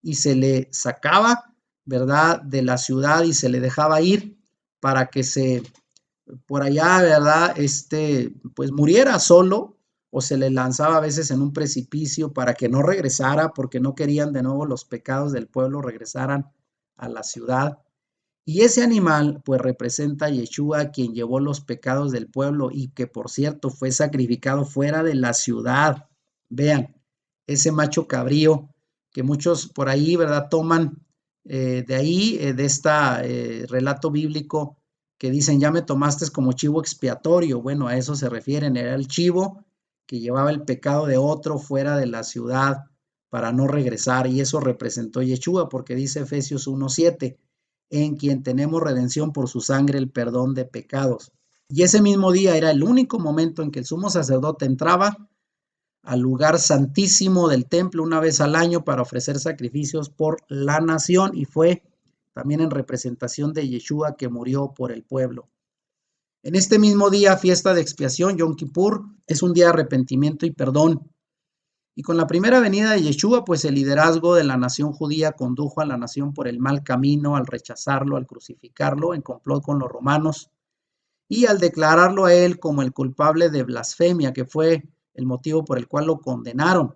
y se le sacaba, ¿verdad?, de la ciudad y se le dejaba ir para que por allá, ¿verdad?, pues muriera solo o se le lanzaba a veces en un precipicio para que no regresara porque no querían de nuevo los pecados del pueblo regresaran a la ciudad. Y ese animal pues representa a Yeshua, quien llevó los pecados del pueblo y que por cierto fue sacrificado fuera de la ciudad. Vean, ese macho cabrío que muchos por ahí, ¿verdad?, toman de ahí, de este relato bíblico que dicen, ya me tomaste como chivo expiatorio. Bueno, a eso se refieren, era el chivo que llevaba el pecado de otro fuera de la ciudad para no regresar, y eso representó Yeshua, porque dice Efesios 1:7, en quien tenemos redención por su sangre, el perdón de pecados. Y ese mismo día era el único momento en que el sumo sacerdote entraba al lugar santísimo del templo una vez al año para ofrecer sacrificios por la nación, y fue también en representación de Yeshua que murió por el pueblo. En este mismo día, fiesta de expiación, Yom Kippur, es un día de arrepentimiento y perdón. Y con la primera venida de Yeshua, pues el liderazgo de la nación judía condujo a la nación por el mal camino al rechazarlo, al crucificarlo en complot con los romanos y al declararlo a él como el culpable de blasfemia, que fue el motivo por el cual lo condenaron.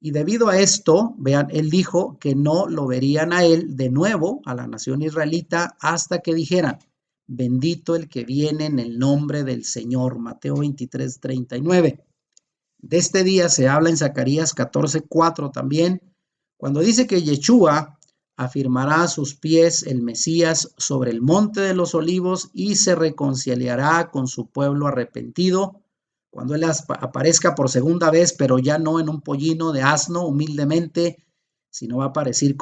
Y debido a esto, vean, él dijo que no lo verían a él de nuevo, a la nación israelita, hasta que dijeran, bendito el que viene en el nombre del Señor. Mateo 23:39. De este día se habla en Zacarías 14:4 también, cuando dice que Yeshua afirmará a sus pies el Mesías sobre el monte de los olivos y se reconciliará con su pueblo arrepentido cuando él aparezca por segunda vez, pero ya no en un pollino de asno humildemente, sino va a aparecer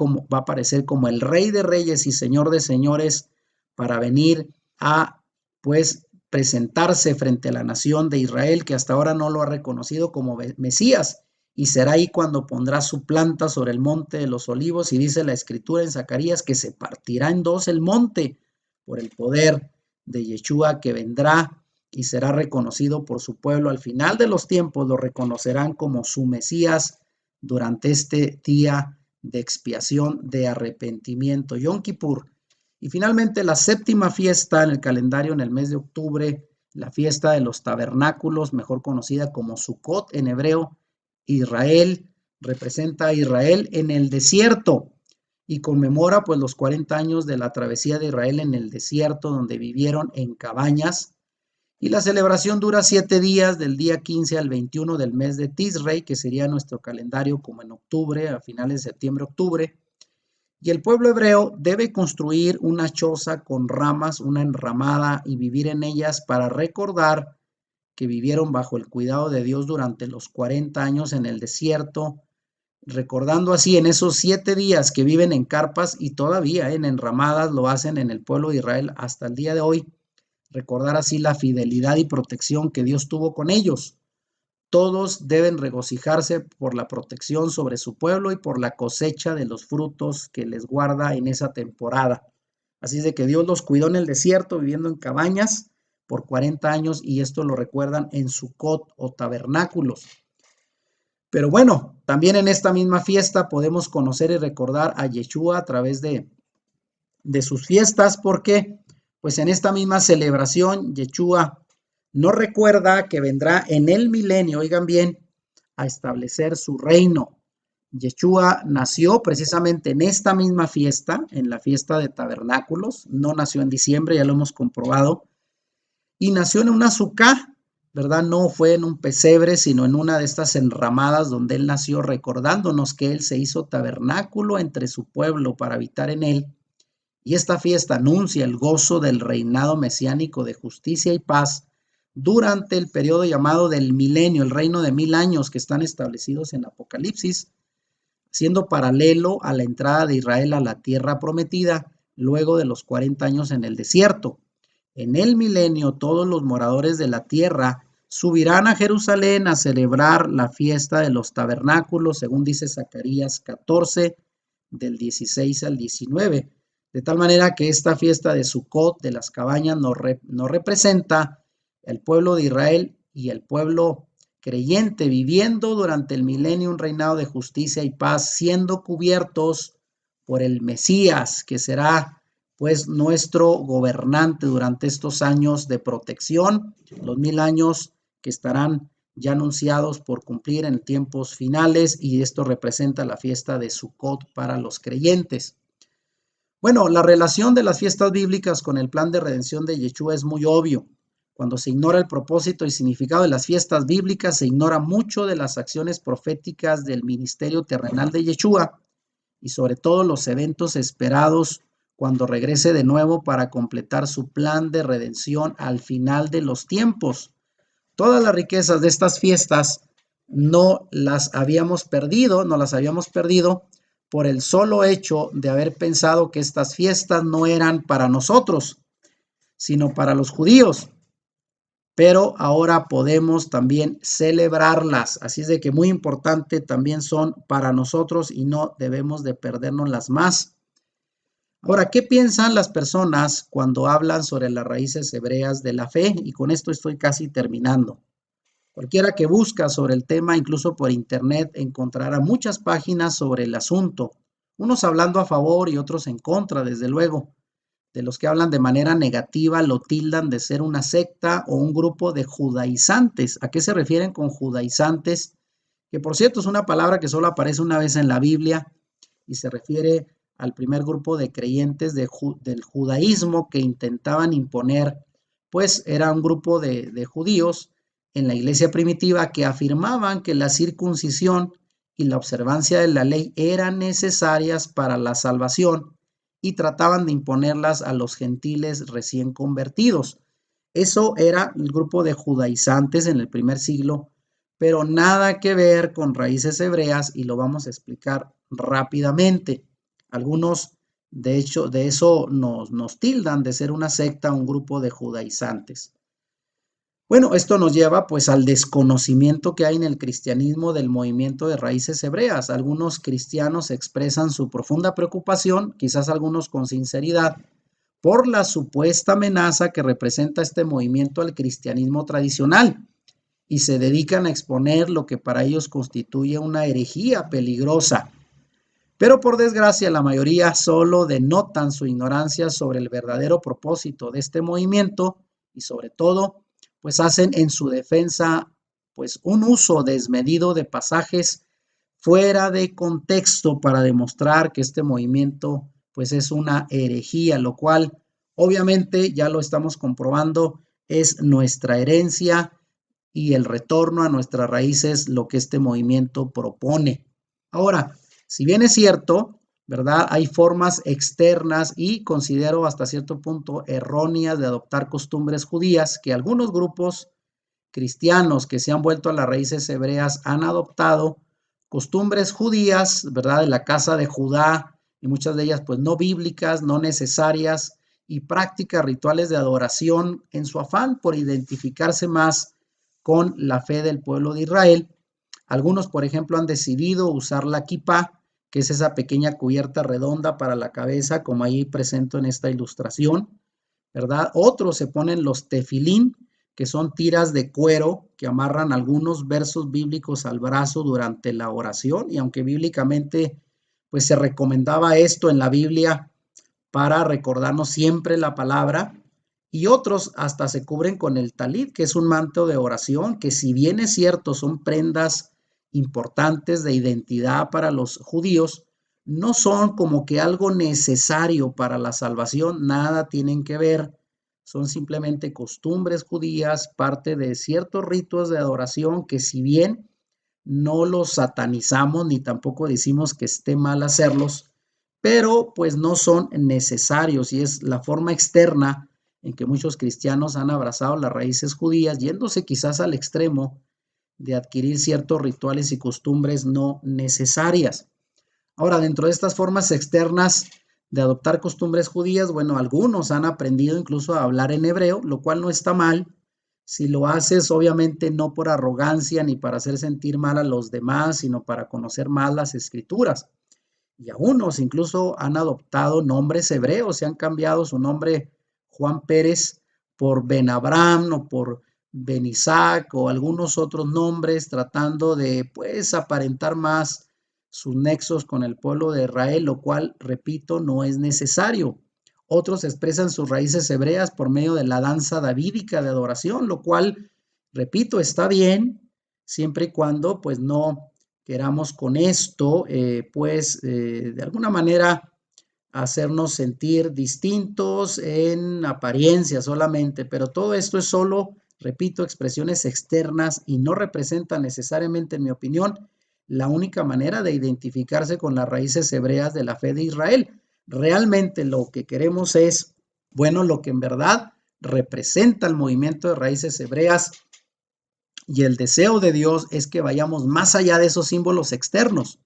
como el Rey de Reyes y Señor de Señores para venir a, pues, presentarse frente a la nación de Israel, que hasta ahora no lo ha reconocido como Mesías, y será ahí cuando pondrá su planta sobre el monte de los olivos, y dice la escritura en Zacarías que se partirá en dos el monte por el poder de Yeshua que vendrá y será reconocido por su pueblo. Al final de los tiempos lo reconocerán como su Mesías durante este día de expiación, de arrepentimiento, Yom Kippur. Y finalmente la séptima fiesta en el calendario en el mes de octubre, la fiesta de los tabernáculos, mejor conocida como Sukkot en hebreo. Israel representa a Israel en el desierto y conmemora pues los 40 años de la travesía de Israel en el desierto, donde vivieron en cabañas. Y la celebración dura 7 días, del día 15 al 21 del mes de Tisrei, que sería nuestro calendario como en octubre, a finales de septiembre, octubre. Y el pueblo hebreo debe construir una choza con ramas, una enramada, y vivir en ellas para recordar que vivieron bajo el cuidado de Dios durante los 40 años en el desierto, recordando así en esos 7 días que viven en carpas y todavía en enramadas lo hacen en el pueblo de Israel hasta el día de hoy, recordar así la fidelidad y protección que Dios tuvo con ellos. Todos deben regocijarse por la protección sobre su pueblo y por la cosecha de los frutos que les guarda en esa temporada. Así es de que Dios los cuidó en el desierto, viviendo en cabañas por 40 años, y esto lo recuerdan en Sukkot o tabernáculos. Pero bueno, también en esta misma fiesta podemos conocer y recordar a Yeshua a través de sus fiestas, porque pues en esta misma celebración Yeshua nos recuerda que vendrá en el milenio, oigan bien, a establecer su reino. Yeshua nació precisamente en esta misma fiesta, en la fiesta de tabernáculos, no nació en diciembre, ya lo hemos comprobado, y nació en una sucá, ¿verdad? No fue en un pesebre, sino en una de estas enramadas donde él nació, recordándonos que él se hizo tabernáculo entre su pueblo para habitar en él. Y esta fiesta anuncia el gozo del reinado mesiánico de justicia y paz durante el periodo llamado del milenio, el reino de 1000 años que están establecidos en Apocalipsis, siendo paralelo a la entrada de Israel a la tierra prometida luego de los 40 años en el desierto. En el milenio todos los moradores de la tierra subirán a Jerusalén a celebrar la fiesta de los tabernáculos, según dice Zacarías 14, del 16 al 19. De tal manera que esta fiesta de Sukkot, de las cabañas, nos representa el pueblo de Israel y el pueblo creyente viviendo durante el milenio un reinado de justicia y paz, siendo cubiertos por el Mesías, que será pues nuestro gobernante durante estos años de protección, los 1000 años que estarán ya anunciados por cumplir en tiempos finales, y esto representa la fiesta de Sukkot para los creyentes. Bueno, la relación de las fiestas bíblicas con el plan de redención de Yeshua es muy obvio. Cuando se ignora el propósito y significado de las fiestas bíblicas, se ignora mucho de las acciones proféticas del ministerio terrenal de Yeshua y sobre todo los eventos esperados cuando regrese de nuevo para completar su plan de redención al final de los tiempos. Todas las riquezas de estas fiestas no las habíamos perdido por el solo hecho de haber pensado que estas fiestas no eran para nosotros, sino para los judíos. Pero ahora podemos también celebrarlas. Así es de que muy importante, también son para nosotros y no debemos de perdérnoslas más. Ahora, ¿qué piensan las personas cuando hablan sobre las raíces hebreas de la fe? Y con esto estoy casi terminando. Cualquiera que busca sobre el tema, incluso por internet, encontrará muchas páginas sobre el asunto, unos hablando a favor y otros en contra, desde luego. De los que hablan de manera negativa lo tildan de ser una secta o un grupo de judaizantes. ¿A qué se refieren con judaizantes? Que por cierto es una palabra que solo aparece una vez en la Biblia y se refiere al primer grupo de creyentes del judaísmo que intentaban imponer, pues era un grupo de judíos en la iglesia primitiva que afirmaban que la circuncisión y la observancia de la ley eran necesarias para la salvación y trataban de imponerlas a los gentiles recién convertidos. Eso era el grupo de judaizantes en el primer siglo, pero nada que ver con raíces hebreas y lo vamos a explicar rápidamente. Algunos, de hecho, de eso nos tildan de ser una secta, un grupo de judaizantes. Bueno, esto nos lleva pues al desconocimiento que hay en el cristianismo del movimiento de raíces hebreas. Algunos cristianos expresan su profunda preocupación, quizás algunos con sinceridad, por la supuesta amenaza que representa este movimiento al cristianismo tradicional y se dedican a exponer lo que para ellos constituye una herejía peligrosa. Pero por desgracia la mayoría solo denotan su ignorancia sobre el verdadero propósito de este movimiento y sobre todo pues hacen en su defensa pues un uso desmedido de pasajes fuera de contexto para demostrar que este movimiento pues es una herejía, lo cual obviamente ya lo estamos comprobando, es nuestra herencia y el retorno a nuestras raíces lo que este movimiento propone. Ahora, si bien es cierto, ¿verdad? Hay formas externas y considero hasta cierto punto erróneas de adoptar costumbres judías que algunos grupos cristianos que se han vuelto a las raíces hebreas han adoptado costumbres judías, ¿verdad? De la casa de Judá y muchas de ellas pues no bíblicas, no necesarias y prácticas rituales de adoración en su afán por identificarse más con la fe del pueblo de Israel. Algunos, por ejemplo, han decidido usar la kipá, que es esa pequeña cubierta redonda para la cabeza, como ahí presento en esta ilustración, ¿verdad? Otros se ponen los tefilín, que son tiras de cuero que amarran algunos versos bíblicos al brazo durante la oración, y aunque bíblicamente pues se recomendaba esto en la Biblia para recordarnos siempre la palabra, y otros hasta se cubren con el talit, que es un manto de oración, que si bien es cierto son prendas importantes de identidad para los judíos, no son como que algo necesario para la salvación, nada tienen que ver, son simplemente costumbres judías, parte de ciertos ritos de adoración que si bien no los satanizamos ni tampoco decimos que esté mal hacerlos, pero pues no son necesarios y es la forma externa en que muchos cristianos han abrazado las raíces judías, yéndose quizás al extremo de adquirir ciertos rituales y costumbres no necesarias. Ahora, dentro de estas formas externas de adoptar costumbres judías, bueno, algunos han aprendido incluso a hablar en hebreo, lo cual no está mal. Si lo haces, obviamente no por arrogancia ni para hacer sentir mal a los demás, sino para conocer más las escrituras. Y algunos incluso han adoptado nombres hebreos, se han cambiado su nombre Juan Pérez por Ben Abraham o por Ben Isaac o algunos otros nombres tratando de pues aparentar más sus nexos con el pueblo de Israel, lo cual, repito, no es necesario. Otros expresan sus raíces hebreas por medio de la danza davídica de adoración, lo cual, repito, está bien, siempre y cuando pues no queramos con esto, de alguna manera hacernos sentir distintos en apariencia solamente, pero todo esto es solo, repito, expresiones externas y no representan necesariamente, en mi opinión, la única manera de identificarse con las raíces hebreas de la fe de Israel. Realmente lo que queremos es, bueno, lo que en verdad representa el movimiento de raíces hebreas y el deseo de Dios es que vayamos más allá de esos símbolos externos.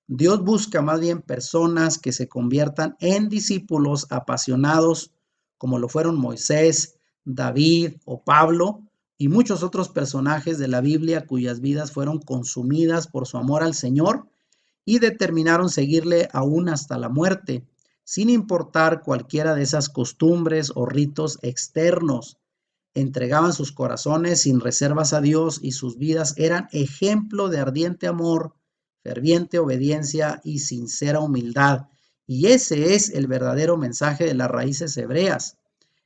Dios busca más bien personas que se conviertan en discípulos apasionados, como lo fueron Moisés, David o Pablo y muchos otros personajes de la Biblia cuyas vidas fueron consumidas por su amor al Señor y determinaron seguirle aún hasta la muerte. sin importar cualquiera de esas costumbres o ritos externos. Entregaban sus corazones sin reservas a Dios y sus vidas eran ejemplo de ardiente amor, ferviente obediencia y sincera humildad. Y ese es el verdadero mensaje de las raíces hebreas,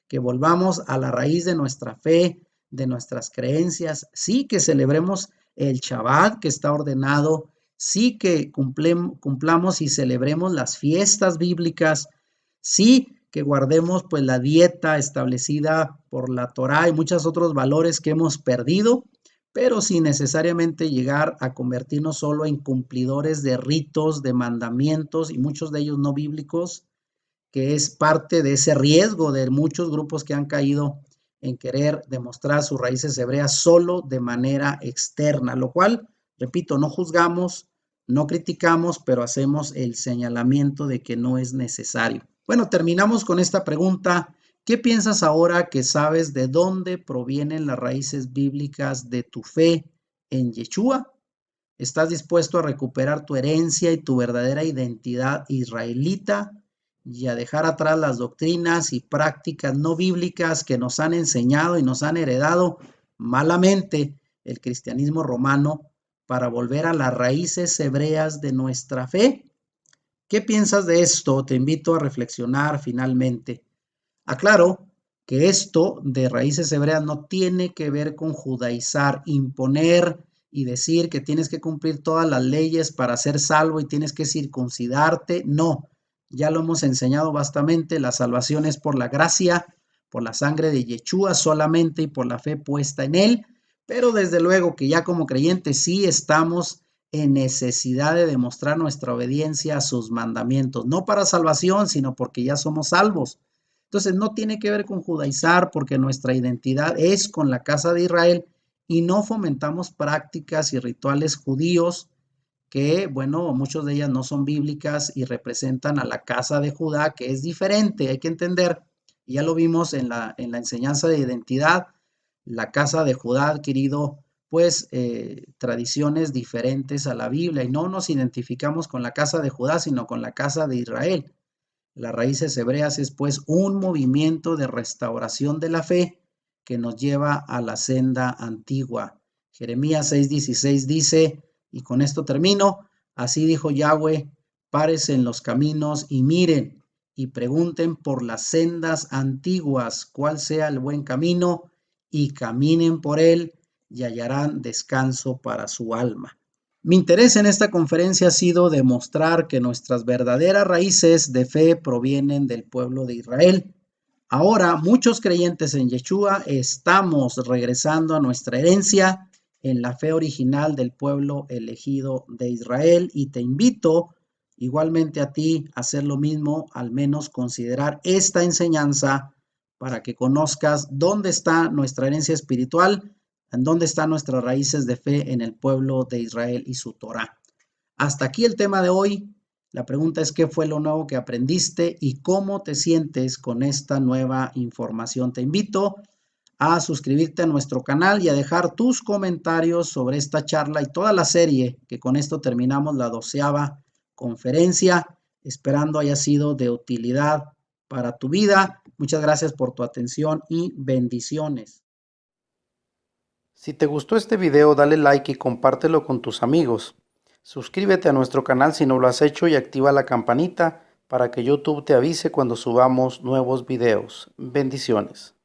que volvamos a la raíz de nuestra fe, de nuestras creencias, sí que celebremos el Shabbat que está ordenado, sí que cumplamos y celebremos las fiestas bíblicas, sí que guardemos pues la dieta establecida por la Torá y muchos otros valores que hemos perdido, pero sin necesariamente llegar a convertirnos solo en cumplidores de ritos, de mandamientos y muchos de ellos no bíblicos, que es parte de ese riesgo de muchos grupos que han caído en querer demostrar sus raíces hebreas solo de manera externa, lo cual, repito, no juzgamos, no criticamos, pero hacemos el señalamiento de que no es necesario. Bueno, terminamos con esta pregunta. ¿Qué piensas ahora que sabes de dónde provienen las raíces bíblicas de tu fe en Yeshua? ¿Estás dispuesto a recuperar tu herencia y tu verdadera identidad israelita y a dejar atrás las doctrinas y prácticas no bíblicas que nos han enseñado y nos han heredado malamente el cristianismo romano para volver a las raíces hebreas de nuestra fe? ¿Qué piensas de esto? Te invito a reflexionar finalmente. Aclaro que esto de raíces hebreas no tiene que ver con judaizar, imponer y decir que tienes que cumplir todas las leyes para ser salvo y tienes que circuncidarte. No, ya lo hemos enseñado bastante. La salvación es por la gracia, por la sangre de Yeshua solamente y por la fe puesta en él. Pero desde luego que ya como creyentes sí estamos en necesidad de demostrar nuestra obediencia a sus mandamientos, no para salvación, sino porque ya somos salvos. Entonces no tiene que ver con judaizar porque nuestra identidad es con la casa de Israel y no fomentamos prácticas y rituales judíos que, bueno, muchas de ellas no son bíblicas y representan a la casa de Judá, que es diferente, hay que entender, y ya lo vimos en la enseñanza de identidad, la casa de Judá ha adquirido pues tradiciones diferentes a la Biblia y no nos identificamos con la casa de Judá, sino con la casa de Israel. Las raíces hebreas es pues un movimiento de restauración de la fe que nos lleva a la senda antigua. Jeremías 6:16 dice, y con esto termino, así dijo Yahweh, párense en los caminos y miren y pregunten por las sendas antiguas cuál sea el buen camino y caminen por él y hallarán descanso para su alma. Mi interés en esta conferencia ha sido demostrar que nuestras verdaderas raíces de fe provienen del pueblo de Israel. Ahora, muchos creyentes en Yeshua estamos regresando a nuestra herencia en la fe original del pueblo elegido de Israel y te invito igualmente a ti a hacer lo mismo, al menos considerar esta enseñanza para que conozcas dónde está nuestra herencia espiritual, en dónde están nuestras raíces de fe en el pueblo de Israel y su Torá. Hasta aquí el tema de hoy. La pregunta es qué fue lo nuevo que aprendiste y cómo te sientes con esta nueva información. Te invito a suscribirte a nuestro canal y a dejar tus comentarios sobre esta charla y toda la serie, que con esto terminamos la 12ª conferencia, esperando haya sido de utilidad para tu vida. Muchas gracias por tu atención y bendiciones. Si te gustó este video, dale like y compártelo con tus amigos. Suscríbete a nuestro canal si no lo has hecho y activa la campanita para que YouTube te avise cuando subamos nuevos videos. Bendiciones.